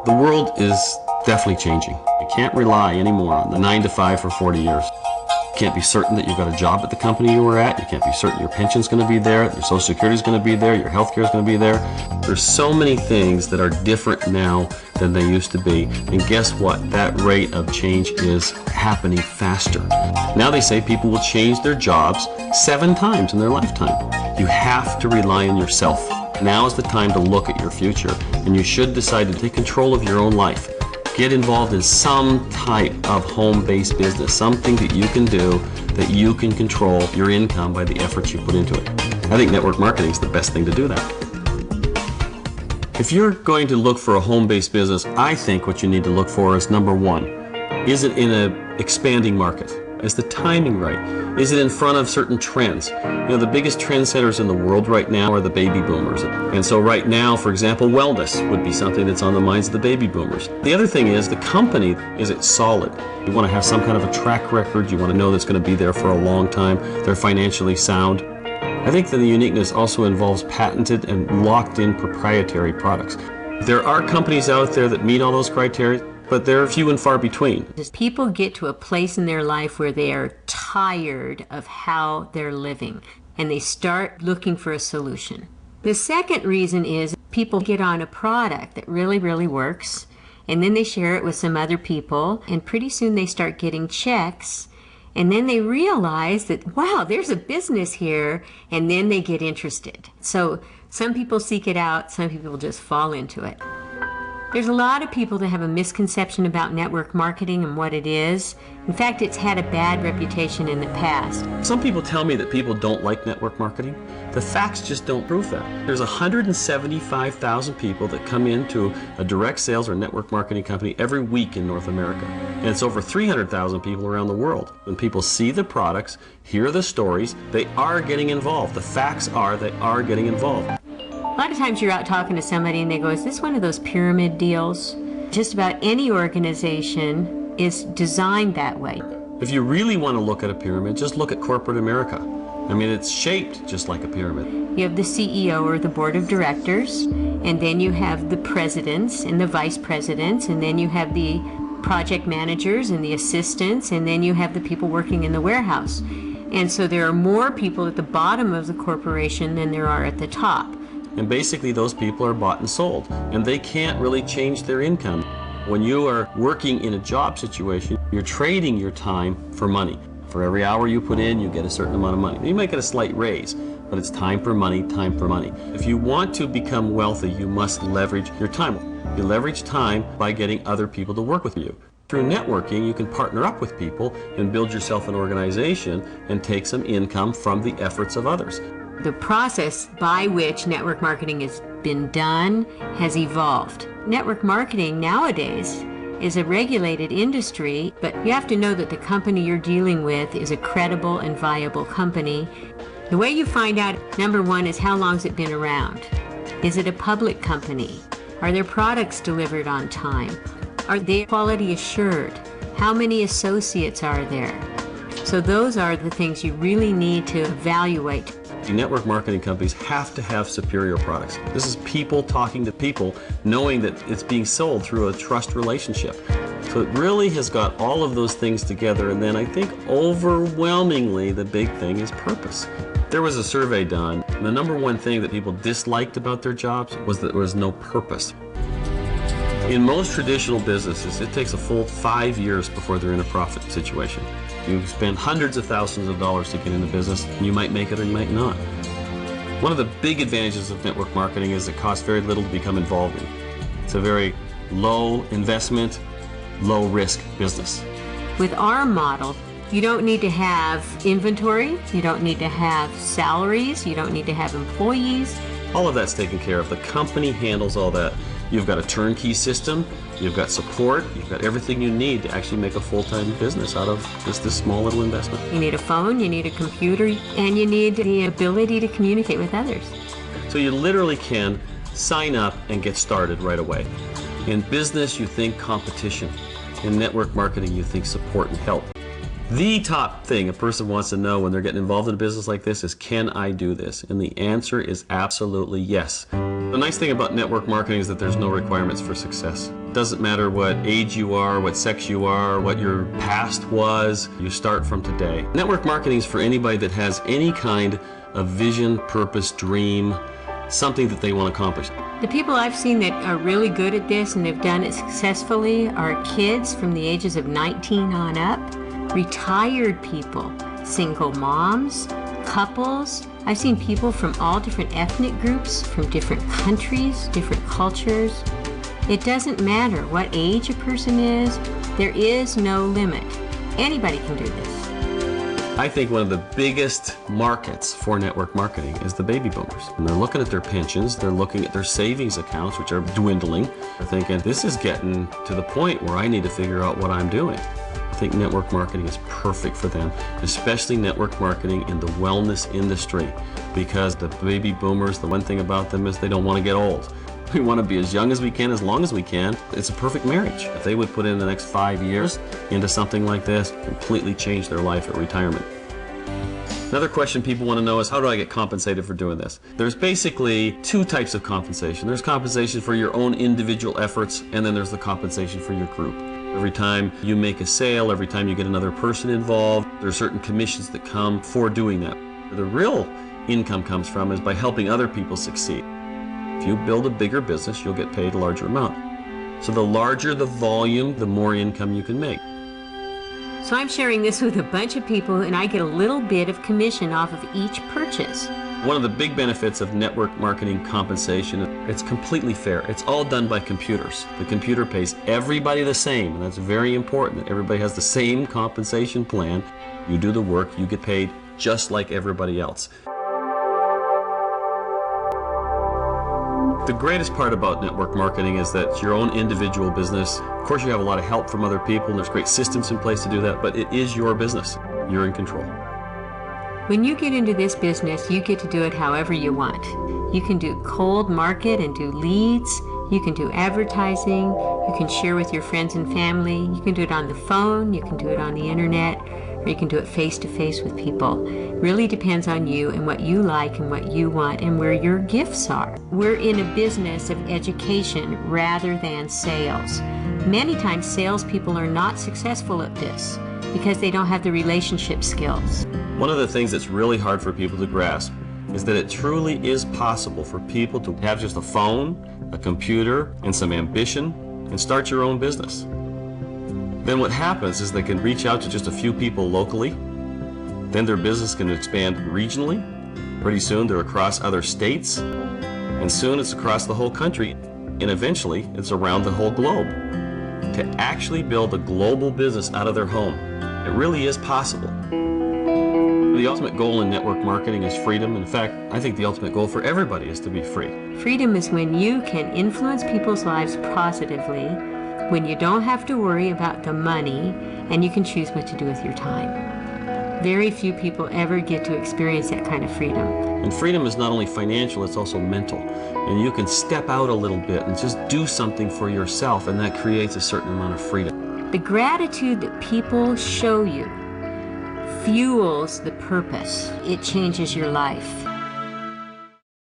The world is definitely changing. You can't rely anymore on the 9 to 5 for 40 years. You can't be certain that you've got a job at the company you were at. You can't be certain your pension's going to be there, your Social Security is going to be there, your health care is going to be there. There's so many things that are different now than they used to be. And guess what? That rate of change is happening faster. Now they say people will change their jobs 7 times in their lifetime. You have to rely on yourself. Now is the time to look at your future, and you should decide to take control of your own life. Get involved in some type of home-based business, something that you can do, that you can control your income by the efforts you put into it. I think network marketing is the best thing to do that. If you're going to look for a home-based business, I think what you need to look for is, number one, is it in an expanding market? Is the timing right? Is it in front of certain trends? You know, the biggest trendsetters in the world right now are the baby boomers. And so right now, for example, wellness would be something that's on the minds of the baby boomers. The other thing is the company, is it solid? You want to have some kind of a track record. You want to know that's going to be there for a long time. They're financially sound. I think that the uniqueness also involves patented and locked-in proprietary products. There are companies out there that meet all those criteria, but they're few and far between. As people get to a place in their life where they are tired of how they're living, and they start looking for a solution. The second reason is people get on a product that really, really works, and then they share it with some other people, and pretty soon they start getting checks, and then they realize that, wow, there's a business here, and then they get interested. So some people seek it out, some people just fall into it. There's a lot of people that have a misconception about network marketing and what it is. In fact, it's had a bad reputation in the past. Some people tell me that people don't like network marketing. The facts just don't prove that. There's 175,000 people that come into a direct sales or network marketing company every week in North America. And it's over 300,000 people around the world. When people see the products, hear the stories, they are getting involved. The facts are they are getting involved. A lot of times you're out talking to somebody and they go, is this one of those pyramid deals? Just about any organization is designed that way. If you really want to look at a pyramid, just look at corporate America. I mean, it's shaped just like a pyramid. You have the CEO or the board of directors, and then you have the presidents and the vice presidents, and then you have the project managers and the assistants, and then you have the people working in the warehouse. And so there are more people at the bottom of the corporation than there are at the top. And basically those people are bought and sold, and they can't really change their income. When you are working in a job situation, you're trading your time for money. For every hour you put in, you get a certain amount of money. You might get a slight raise, but it's time for money, time for money. If you want to become wealthy, you must leverage your time. You leverage time by getting other people to work with you. Through networking, you can partner up with people and build yourself an organization and take some income from the efforts of others. The process by which network marketing has been done has evolved. Network marketing nowadays is a regulated industry, but you have to know that the company you're dealing with is a credible and viable company. The way you find out, number one, is how long has it been around? Is it a public company? Are their products delivered on time? Are they quality assured? How many associates are there? So those are the things you really need to evaluate. Network marketing companies have to have superior products. This is people talking to people, knowing that it's being sold through a trust relationship. So it really has got all of those things together, and then I think overwhelmingly the big thing is purpose. There was a survey done, and the number one thing that people disliked about their jobs was that there was no purpose. In most traditional businesses, it takes a full 5 years before they're in a profit situation. You spend hundreds of thousands of dollars to get into business, and you might make it or you might not. One of the big advantages of network marketing is it costs very little to become involved in. It's a very low investment, low risk business. With our model, you don't need to have inventory, you don't need to have salaries, you don't need to have employees. All of that's taken care of. The company handles all that. You've got a turnkey system, you've got support, you've got everything you need to actually make a full-time business out of just this small little investment. You need a phone, you need a computer, and you need the ability to communicate with others. So you literally can sign up and get started right away. In business, you think competition. In network marketing, you think support and help. The top thing a person wants to know when they're getting involved in a business like this is, can I do this? And the answer is absolutely yes. The nice thing about network marketing is that there's no requirements for success. It doesn't matter what age you are, what sex you are, what your past was, you start from today. Network marketing is for anybody that has any kind of vision, purpose, dream, something that they want to accomplish. The people I've seen that are really good at this and have done it successfully are kids from the ages of 19 on up, retired people, single moms, couples. I've seen people from all different ethnic groups, from different countries, different cultures. It doesn't matter what age a person is. There is no limit. Anybody can do this. I think one of the biggest markets for network marketing is the baby boomers. And they're looking at their pensions, they're looking at their savings accounts, which are dwindling. They're thinking, this is getting to the point where I need to figure out what I'm doing. I think network marketing is perfect for them, especially network marketing in the wellness industry, because the baby boomers, the one thing about them is they don't want to get old. We want to be as young as we can, as long as we can. It's a perfect marriage. If they would put in the next 5 years into something like this, completely change their life at retirement. Another question people want to know is, how do I get compensated for doing this? There's basically two types of compensation. There's compensation for your own individual efforts, and then there's the compensation for your group. Every time you make a sale, every time you get another person involved, there are certain commissions that come for doing that. The real income comes from is by helping other people succeed. If you build a bigger business, you'll get paid a larger amount. So the larger the volume, the more income you can make. So I'm sharing this with a bunch of people, and I get a little bit of commission off of each purchase. One of the big benefits of network marketing compensation, it's completely fair. It's all done by computers. The computer pays everybody the same, and that's very important, that everybody has the same compensation plan. You do the work, you get paid just like everybody else. The greatest part about network marketing is that it's your own individual business. Of course, you have a lot of help from other people, and there's great systems in place to do that, but it is your business. You're in control. When you get into this business, you get to do it however you want. You can do cold market and do leads. You can do advertising. You can share with your friends and family. You can do it on the phone. You can do it on the internet. Or you can do it face-to-face with people. It really depends on you and what you like and what you want and where your gifts are. We're in a business of education rather than sales. Many times salespeople are not successful at this because they don't have the relationship skills. One of the things that's really hard for people to grasp is that it truly is possible for people to have just a phone, a computer, and some ambition and start your own business. Then what happens is they can reach out to just a few people locally. Then their business can expand regionally. Pretty soon they're across other states. And soon it's across the whole country. And eventually it's around the whole globe. To actually build a global business out of their home, it really is possible. The ultimate goal in network marketing is freedom. In fact, I think the ultimate goal for everybody is to be free. Freedom is when you can influence people's lives positively, when you don't have to worry about the money, and you can choose what to do with your time. Very few people ever get to experience that kind of freedom. And freedom is not only financial, it's also mental. And you can step out a little bit and just do something for yourself, and that creates a certain amount of freedom. The gratitude that people show you fuels the purpose. It changes your life.